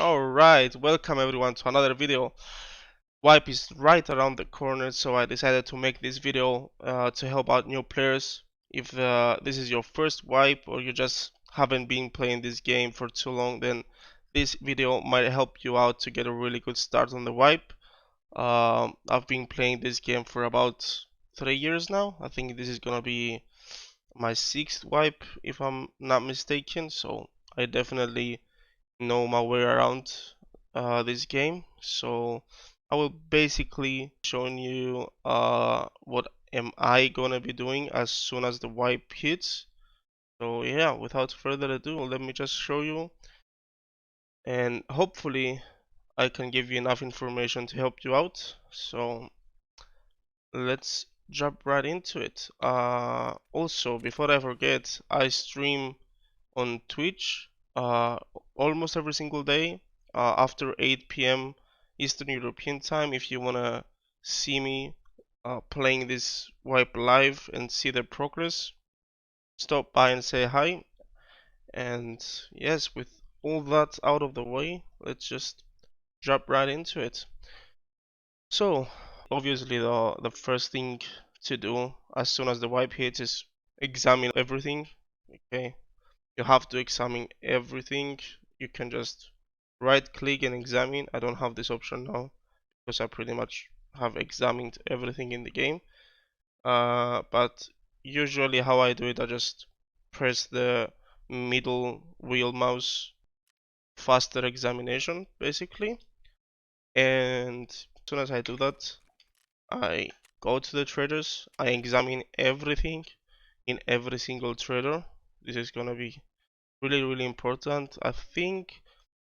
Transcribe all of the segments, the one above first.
Alright, welcome everyone to another video. Wipe is right around the corner, so I decided to make this video to help out new players. If this is your first wipe or you just haven't been playing this game for too long, then this video might help you out to get a really good start on the wipe. I've been playing this game for about 3 years now. I think this is gonna be my 6th wipe if I'm not mistaken, so I definitely know my way around this game. So I will basically showing you what am I gonna be doing as soon as the wipe hits. So yeah, without further ado, let me just show you, and hopefully I can give you enough information to help you out. So let's jump right into it. Also, before I forget, I stream on Twitch uh, almost every single day after 8 p.m. Eastern European time. If you wanna see me playing this wipe live and see the progress, stop by and say hi. And yes, with all that out of the way, let's just jump right into it. So obviously the first thing to do as soon as the wipe hits is examine everything. Okay, you have to examine everything. You can just right click and examine. I don't have this option now because I pretty much have examined everything in the game. But usually how I do it, I just press the middle wheel mouse faster examination basically. And as soon as I do that, I go to the traders, I examine everything in every single trader. This is gonna be really important. I think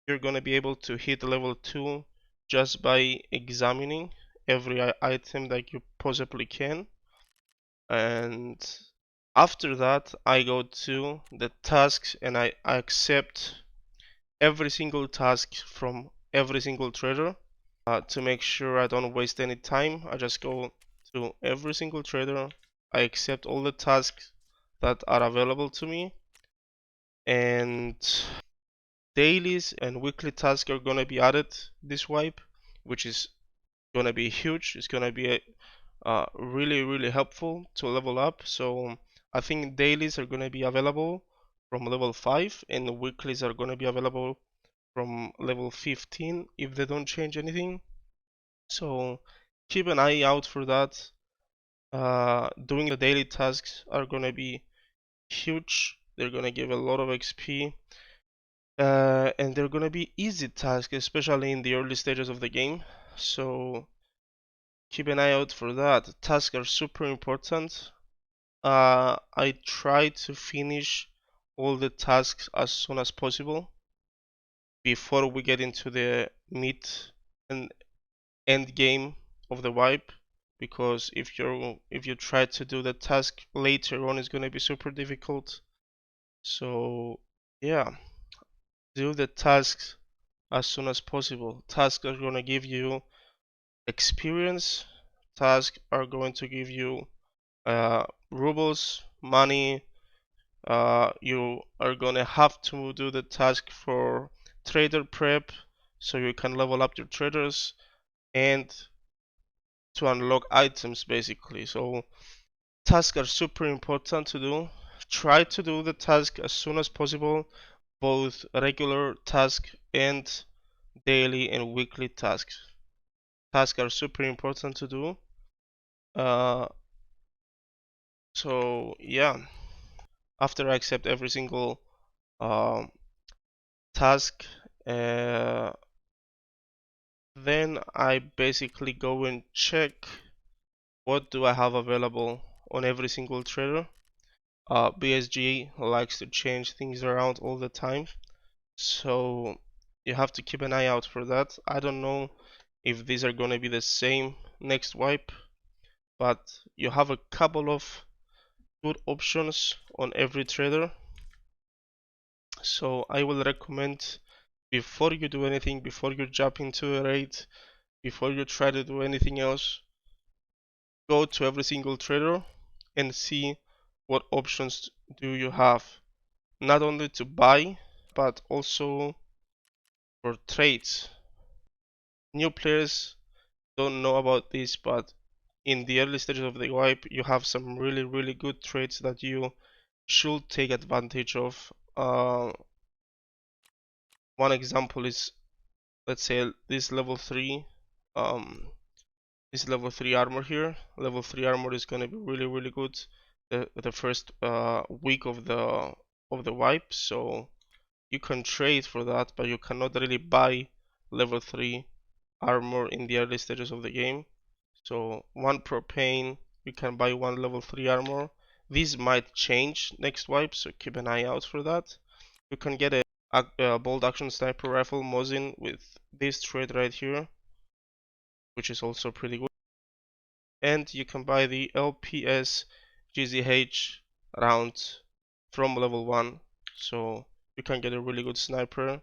you're gonna be able to hit level 2 just by examining every item that you possibly can. And after that, I go to the tasks and I accept every single task from every single trader. To make sure I don't waste any time, I just go to every single trader, I accept all the tasks that are available to me, and dailies and weekly tasks are gonna be added this wipe, which is gonna be huge. It's gonna be really helpful to level up. So I think dailies are gonna be available from level 5 and weeklies are gonna be available from level 15 if they don't change anything. So keep an eye out for that. Doing the daily tasks are gonna be huge. They're gonna give a lot of XP. And they're gonna be easy tasks, especially in the early stages of the game. So keep an eye out for that. Tasks are super important. I try to finish all the tasks as soon as possible before we get into the mid and end game of the wipe, because if you try to do the task later on, it's gonna be super difficult. So yeah, do the tasks as soon as possible. Tasks are gonna give you experience. Tasks are going to give you rubles, money. You are gonna have to do the task for trader prep so you can level up your traders and to unlock items basically. So tasks are super important to do. Try to do the task as soon as possible, both regular task and daily and weekly tasks. Tasks are super important to do. Uh, so yeah, after I accept every single um, task, then I basically go and check what do I have available on every single trader. BSG likes to change things around all the time, so you have to keep an eye out for that. I don't know if these are gonna be the same next wipe, but you have a couple of good options on every trader. So I will recommend, before you do anything, before you jump into a raid, before you try to do anything else, go to every single trader and see what options do you have, not only to buy but also for traits. New players don't know about this, but in the early stages of the wipe, you have some really good traits that you should take advantage of. One example is, let's say, this level 3. This level 3 armor here. Level 3 armor is gonna be really good the first week of the wipe. So you can trade for that, but you cannot really buy level 3 armor in the early stages of the game. So one propane, you can buy one level 3 armor. These might change next wipe, so keep an eye out for that. You can get a bolt action sniper rifle Mosin with this trait right here, which is also pretty good. And you can buy the LPS GZH round from level 1, so you can get a really good sniper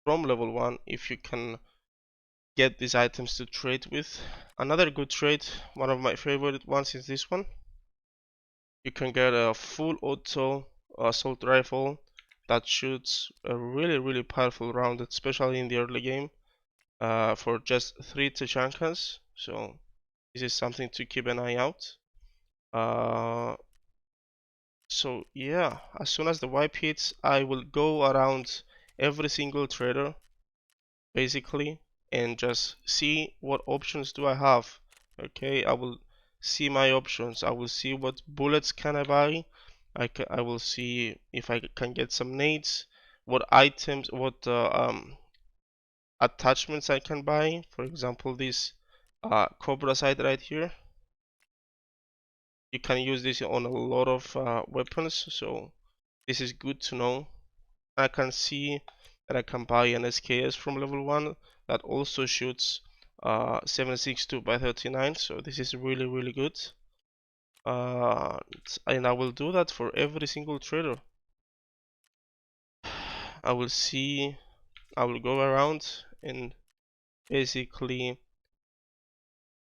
from level 1 if you can get these items to trade with. Another good trade, one of my favorite ones, is this one. You can get a full auto assault rifle that shoots a really powerful round, especially in the early game, for just 3 Tachankas. So this is something to keep an eye out. So yeah, as soon as the wipe hits, I will go around every single trader basically and just see what options do I have. Okay, I will see my options. I will see what bullets can I buy. I will see if I can get some nades, what items, what attachments I can buy. For example, this Cobra sight right here. You can use this on a lot of weapons, so this is good to know. I can see that I can buy an SKS from level 1 that also shoots 7.62 by 39, so this is really good. And I will do that for every single trader. I will go around and basically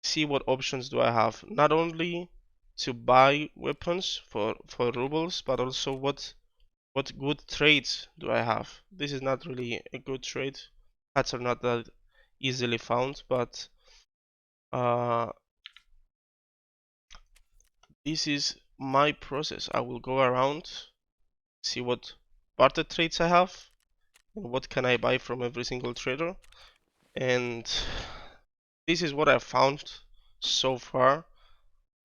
see what options do I have, not only to buy weapons for rubles, but also what good trades do I have. This is not really a good trade. Hats are not that easily found, but uh, this is my process. I will go around, see what barter trades I have, and what can I buy from every single trader. And this is what I found so far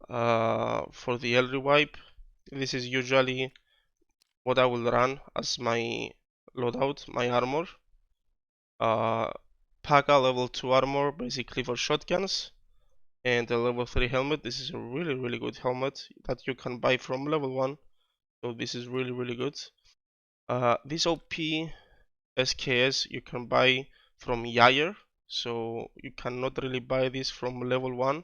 for the early wipe. This is usually what I will run as my loadout, my armor. Paga level 2 armor basically for shotguns, and a level 3 helmet. This is a really good helmet that you can buy from level 1, so this is really good. This OP SKS you can buy from Yair, so you cannot really buy this from level 1.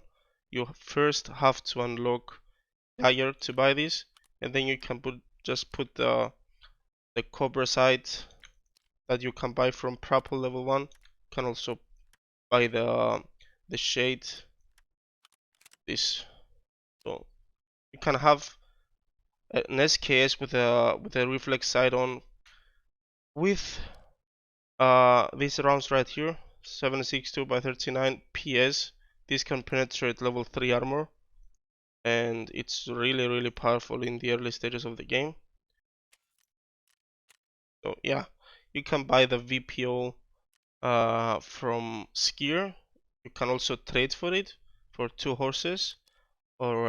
You first have to unlock Yair to buy this, and then you can just put the Cobra sight that you can buy from Purple level 1. You can also buy the shade, this. So you can have an SKS with a reflex sight on with these rounds right here, 7.62 by 39 PS. This can penetrate level 3 armor, and it's really powerful in the early stages of the game. So yeah, you can buy the VPO from Skier. You can also trade for it for 2 horses or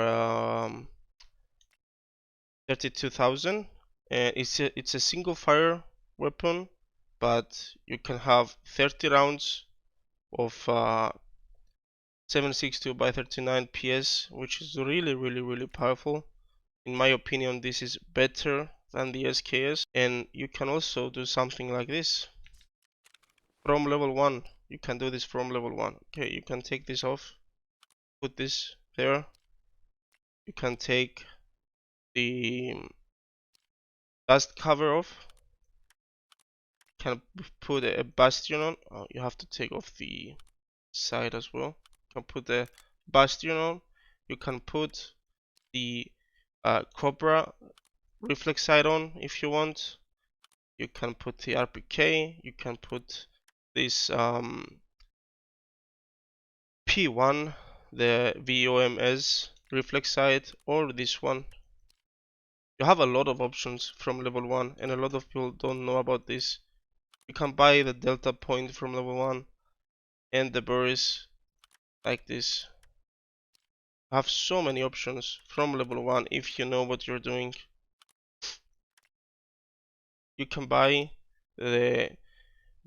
32,000. And it's a single fire weapon, but you can have 30 rounds of 7.62 by 39 PS, which is really powerful. In my opinion, this is better than the SKS, and you can also do something like this from level 1. You can do this from level 1. Okay, you can take this off, put this there. You can take the dust cover off, can put a bastion on. Oh, you have to take off the side as well. You can put the bastion on. You can put the Cobra reflex sight on if you want. You can put the RPK. You can put this P1, the VOMS reflex sight, or this one. You have a lot of options from level 1, and a lot of people don't know about this. You can buy the delta point from level 1 and the berries like this. You have so many options from level 1 if you know what you're doing. You can buy the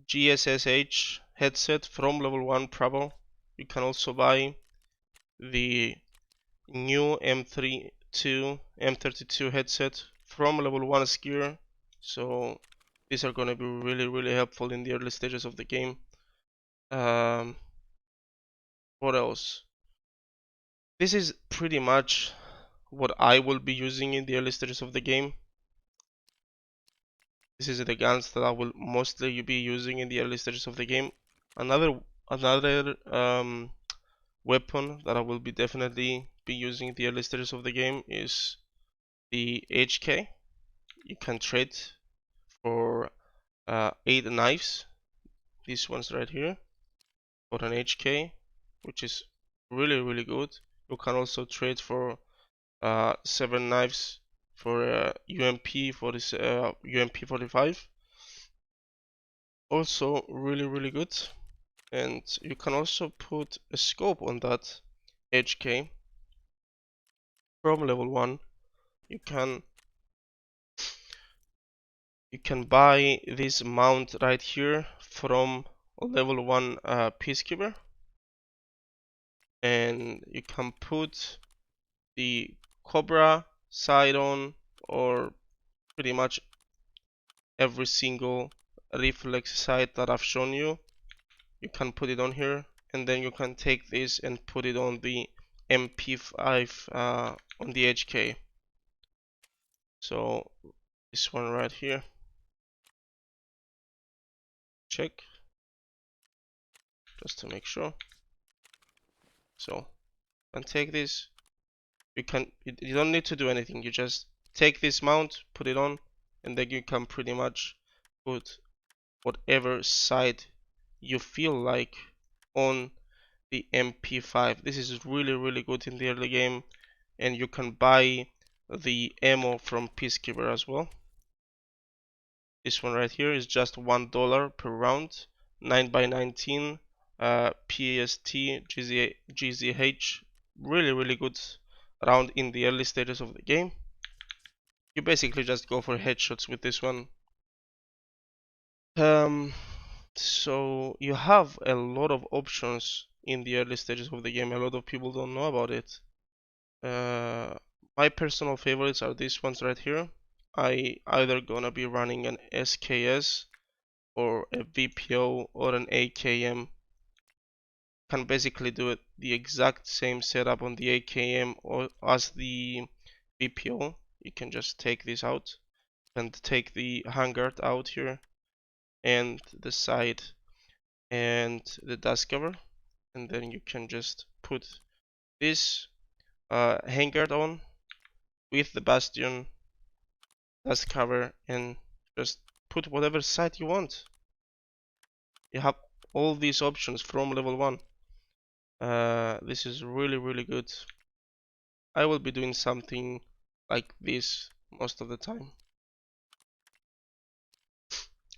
GSSH headset from level 1 Bravo. You can also buy the new M32 headset from level 1 skier. So these are gonna be really helpful in the early stages of the game. What else? This is pretty much what I will be using in the early stages of the game. This is the guns that I will mostly be using in the early stages of the game. Another weapon that I will be definitely be using in the early stages of the game is the HK. You can trade for 8 knives. These ones right here for an HK, which is really good. You can also trade for 7 knives for UMP for this UMP 45. Also really good. And you can also put a scope on that HK from level 1. You can buy this mount right here from level 1 Peacekeeper, and you can put the Cobra sight on, or pretty much every single reflex sight that I've shown you. You can put it on here, and then you can take this and put it on the MP5 on the HK. So this one right here, check just to make sure. So and take this, you don't need to do anything, you just take this mount, put it on, and then you can pretty much put whatever sight you feel like on the MP5. This is really good in the early game, and you can buy the ammo from Peacekeeper as well. This one right here is just $1 per round, 9x19 PST GZH. Really good round in the early stages of the game. You basically just go for headshots with this one. So you have a lot of options in the early stages of the game. A lot of people don't know about it. My personal favorites are these ones right here. I either gonna be running an SKS or a VPO or an AKM. Can basically do it the exact same setup on the AKM or as the VPO. You can just take this out and take the handguard out here, and the side and the dust cover, and then you can just put this handguard on with the bastion dust cover, and just put whatever side you want. You have all these options from level 1. This is really good. I will be doing something like this most of the time.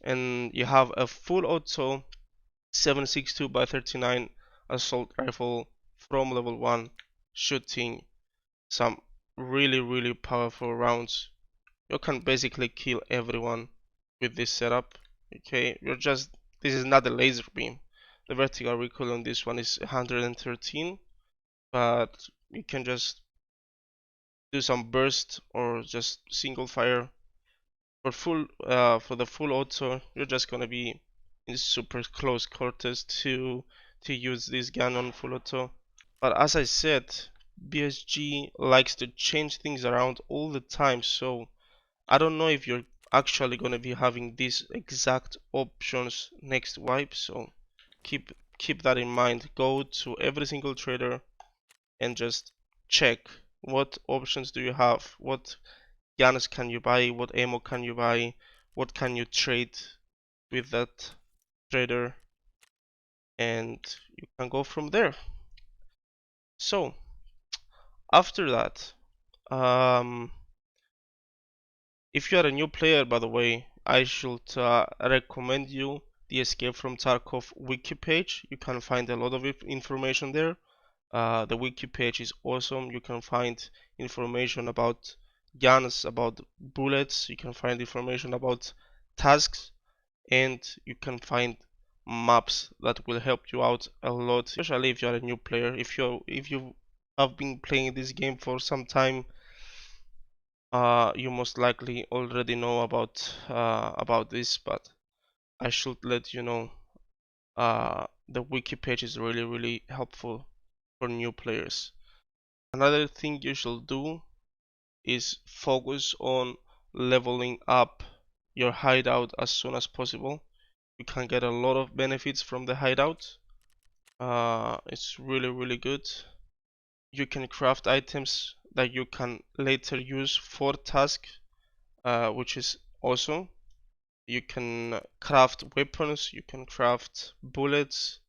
And you have a full auto 7.62x39 assault rifle from level 1, shooting some really powerful rounds. You can basically kill everyone with this setup. Okay, this is not a laser beam. The vertical recoil on this one is 113, but you can just do some burst or just single fire. For the full auto, you're just gonna be in super close quarters to use this gun on full auto. But as I said, BSG likes to change things around all the time, so I don't know if you're actually gonna be having these exact options next wipe. So keep that in mind. Go to every single trader and just check what options do you have, what guns can you buy, what ammo can you buy, what can you trade with that trader. and you can go from there. So after that, if you are a new player, by the way, I should recommend you the Escape from Tarkov wiki page. You can find a lot of information there. The wiki page is awesome. You can find information about guns, about bullets. You can find information about tasks, and you can find maps that will help you out a lot, especially if you are a new player. If you have been playing this game for some time, you most likely already know about this, but I should let you know. The wiki page is really helpful for new players. Another thing you should do is focus on leveling up your hideout as soon as possible. You can get a lot of benefits from the hideout. It's really good. You can craft items that you can later use for tasks, which is awesome. You can craft weapons, you can craft bullets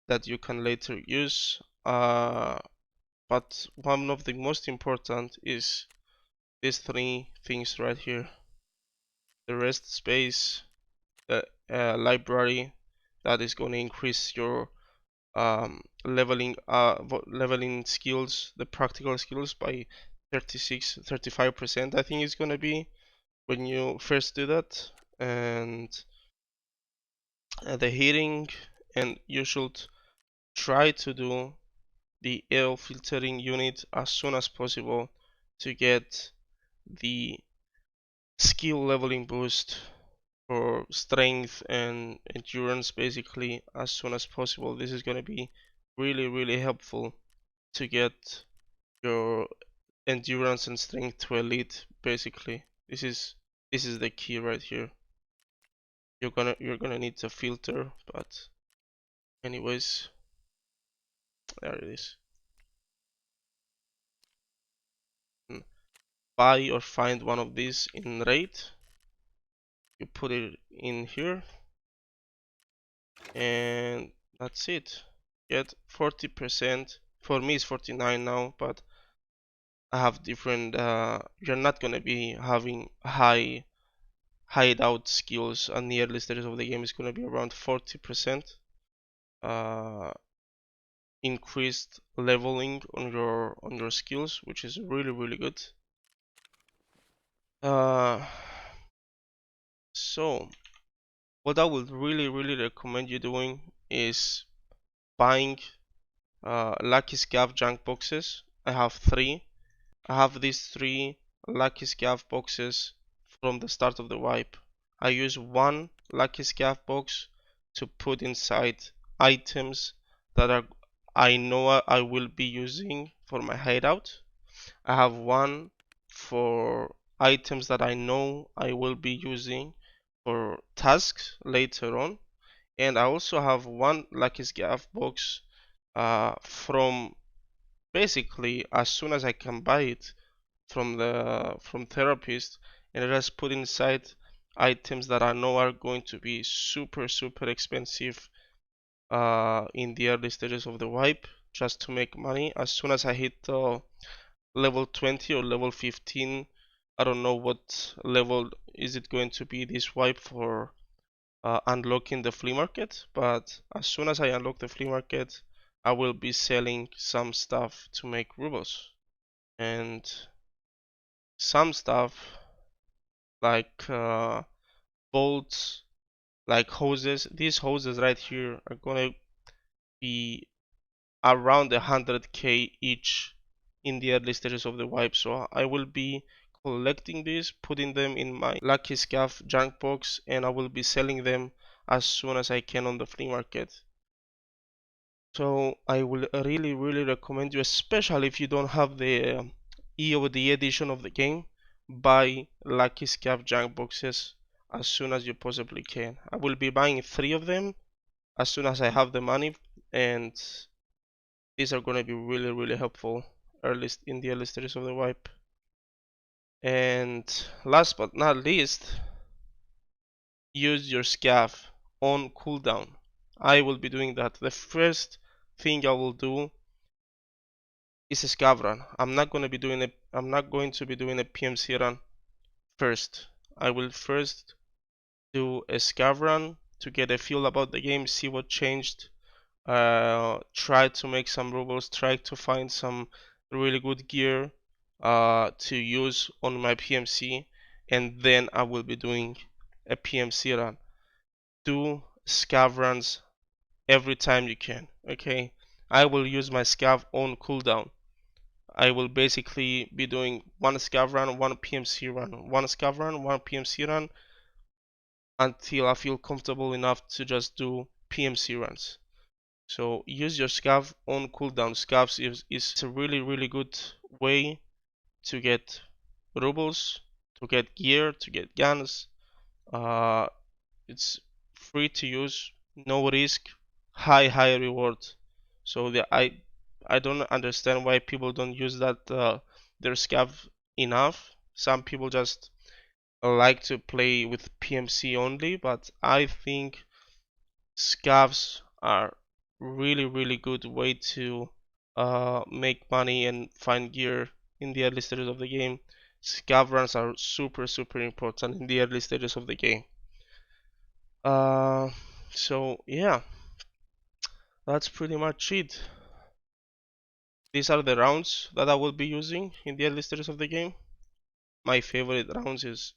that you can later use. But one of the most important is these three things right here: the rest space, the library that is going to increase your leveling skills, the practical skills by 35%. I think it's going to be when you first do that, and the heating, and you should try to do the air filtering unit as soon as possible to get the skill leveling boost for strength and endurance basically as soon as possible. This is going to be really helpful to get your endurance and strength to elite basically. This is the key right here. You're gonna need to filter, but anyways, there it is. Buy or find one of these in raid. You put it in here, and that's it. Get 40%. For me, it's 49 now, but I have different. You're not gonna be having high hideout skills, and the early stages of the game is gonna be around 40%. Increased leveling on your skills, which is really good. So what I would really recommend you doing is buying lucky scav junk boxes. I have three. I have these three lucky scav boxes from the start of the wipe. I use one lucky scav box to put inside items that I know I will be using for my hideout. I have one for items that I know I will be using for tasks later on, and I also have one lucky scav box from basically as soon as I can buy it from therapist, and I just put inside items that I know are going to be super expensive in the early stages of the wipe, just to make money. As soon as I hit level 20 or level 15, I don't know what level is it going to be this wipe for unlocking the flea market, but as soon as I unlock the flea market, I will be selling some stuff to make rubles, and some stuff like bolts, like hoses. These hoses right here are gonna be around 100k each in the early stages of the wipe, so I will be collecting these, putting them in my lucky scav junk box, and I will be selling them as soon as I can on the flea market. So I will really recommend you, especially if you don't have the EOD edition of the game, buy lucky scav junk boxes as soon as you possibly can. I will be buying three of them as soon as I have the money, and these are going to be really helpful in the early stages of the wipe. And last but not least, use your scav on cooldown. I will be doing that. The first thing I will do is a scav run. I'm not going to be doing a PMC run first. I will first do a scav run to get a feel about the game, see what changed, try to make some rubles, try to find some really good gear to use on my PMC, and then I will be doing a PMC run. Do scav runs every time you can. Okay, I will use my scav on cooldown. I will basically be doing one scav run, one PMC run, one scav run, one PMC run until I feel comfortable enough to just do PMC runs. So use your scav on cooldown. Scavs is a really good way to get rubles, to get gear, to get guns. Uh, it's free to use, no risk, high reward. So I don't understand why people don't use that their scav enough. Some people just like to play with PMC only, but I think scavs are really good way to make money and find gear in the early stages of the game. Scav runs are super important in the early stages of the game. Uh, so yeah, that's pretty much it. These are the rounds that I will be using in the early stages of the game. My favorite rounds is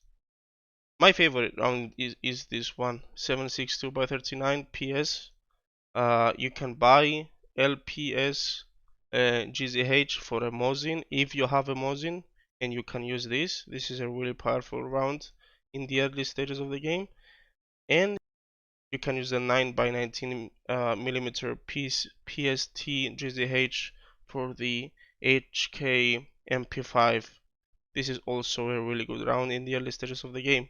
my favorite round is this one, 762 by 39 PS. You can buy LPS GZH for a Mosin if you have a Mosin, and you can use this. This is a really powerful round in the early stages of the game, and you can use the 9 by 19 millimeter PST GZH for the HK MP5. This is also a really good round in the early stages of the game.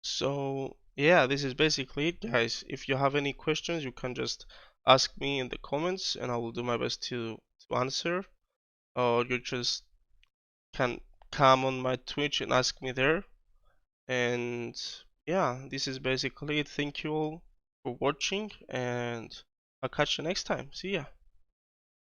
So yeah, this is basically it, guys. If you have any questions, you can just ask me in the comments and I will do my best to answer. Or you just can come on my Twitch and ask me there. And yeah, this is basically it. Thank you all for watching and I'll catch you next time. See ya.